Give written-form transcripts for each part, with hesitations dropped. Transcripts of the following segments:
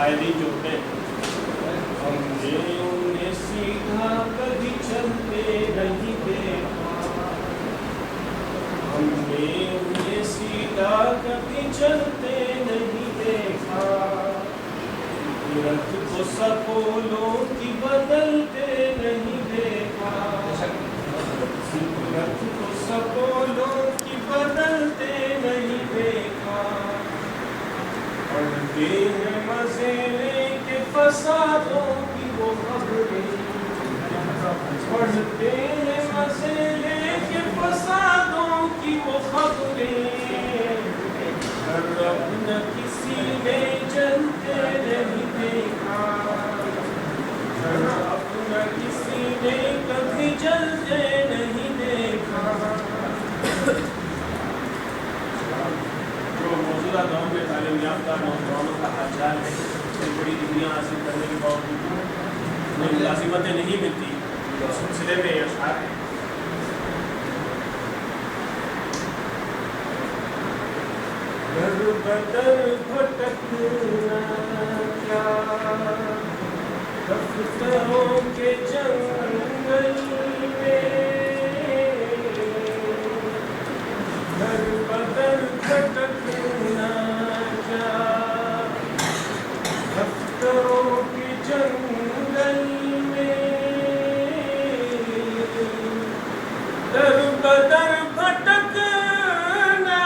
قائدین جو ہوتے ہیں ہم نے انہیں سیدھا کبھی چلتے نہیں دیکھا، ہم نے انہیں سیدھا کبھی چلتے نہیں دیکھا، رت کو سپولوں کی بدلتے نہیں دیکھا، رت کو سپولوں کی بدلتے نہیں دیکھا، پڑھتے ہیں مزے لے کے فسادوں کی وہ خبریں، پڑھتے ہیں مزے لے کے فسادوں کی وہ خبریں، رب نہ کسی نے جلتے نہیں دیکھا، رب نہ کسی نے کبھی جلتے نہیں دیکھا۔ جو موجودہ دور میں تعلیم یافتہ نوجوانوں کا حال ہے، بڑی ڈگریاں حاصل کرنے کے باوجود انہیں ملازمتیں نہیں ملتی، اس سلسلے میں یہ اشعار ہے۔ در بدر بھٹکنا کیا دفتروں کے جنگل میں، در بدر بھٹکنا کیا دفتروں کے جنگل میں، در بدر بھٹکنا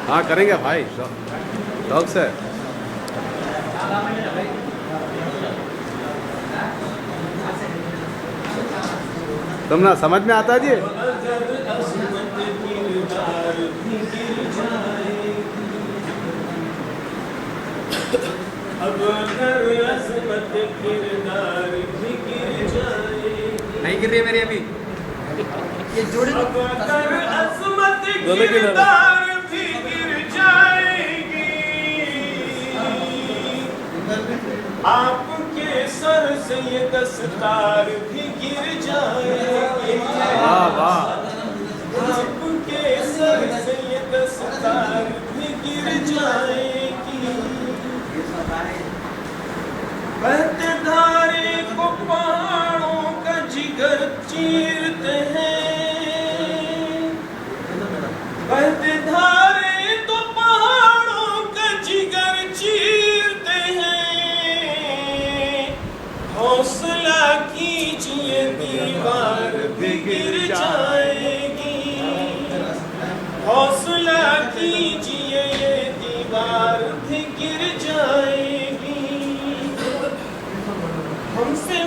ہاں کریں گے بھائی، شوق سے۔ تم نا سمجھ میں آتا جی؟ نہیں گر رہی ہے میری ابھی یہ جوڑے آپ کے سر سے یہ دستار بھی گر جائے گی، آپ کے سر سے یہ دستار بھی گر جائے گی، بہتے دھارے کو پہاڑوں کا جگر چیرتے ہیں، بہتے دھارے تو پہاڑوں کا جگر چیرتے ہیں، حوصلہ کیجئے دیوار بھی گر جائے گی، حوصلہ کیجئے یہ دیوار بھی گر جائے گی، ہم سے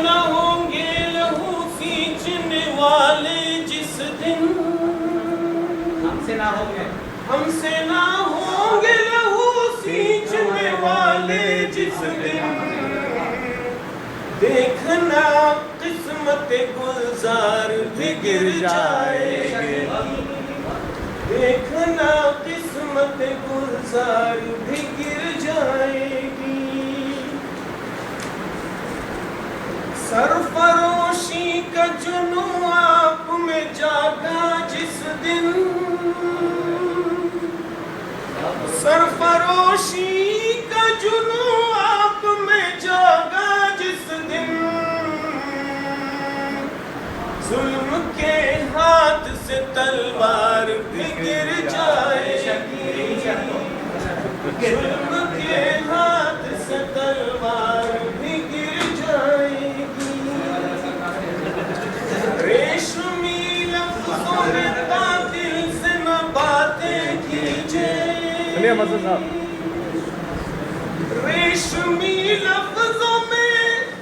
نہ ہوں گے لہو سینچنے والے جس دن، ہم سے نہ ہوں گے لہو سینچنے والے جس دن، دیکھنا قسمت گلزار بھی گر جائے گی، دیکھنا قسمت گلزار بھی گر جائے گی، سرفروشی کا جنون آپ میں جاگا جس دن، سرفروشی کا جنون آپ میں جاگا جس دن، ظلم کے ہاتھ سے تلوار بھی گر جائے گی، ظلم کے ہاتھ سے تلوار بھی گر جائے گی، ریشمی لفظوں میں قاتل سے نہ باتیں کیجئے، ریشمی لفظوں میں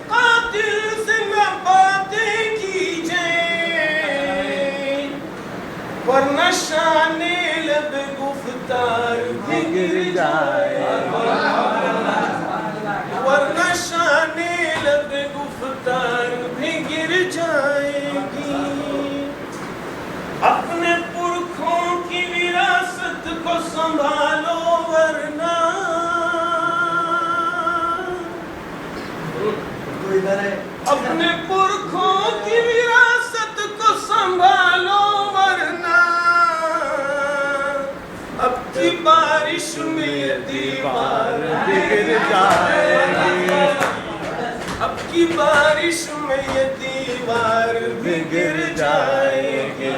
قاتل سے نہ باتیں کیجئے، ورنہ شان لب گفتار بھی گر جائے گی، ورنہ شان لب گفتار بھی گر جائے گی، اپنے پرکھوں کی وراثت کو سنبھالو ورنہ، اپنے پرکھوں کی وراثت کو سنبھالو ورنہ، اب کی بارش میں یہ دیوار گر جائے گی، اب کی بارش میں یہ دیوار بھی گر جائے گی،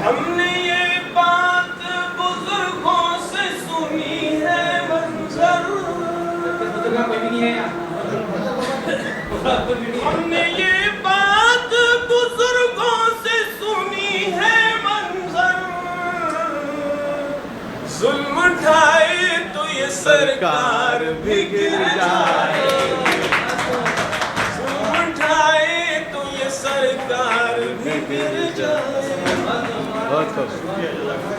ہم نے یہ بات بزرگوں سے سنی ہے منظر، ہم نے یہ بات بزرگوں سے سنی ہے منظر، ظلم اٹھائے تو یہ سرکار بھی گر جائے گی، ظلم اٹھائے تو یہ سرکار بھی گر جائے گی۔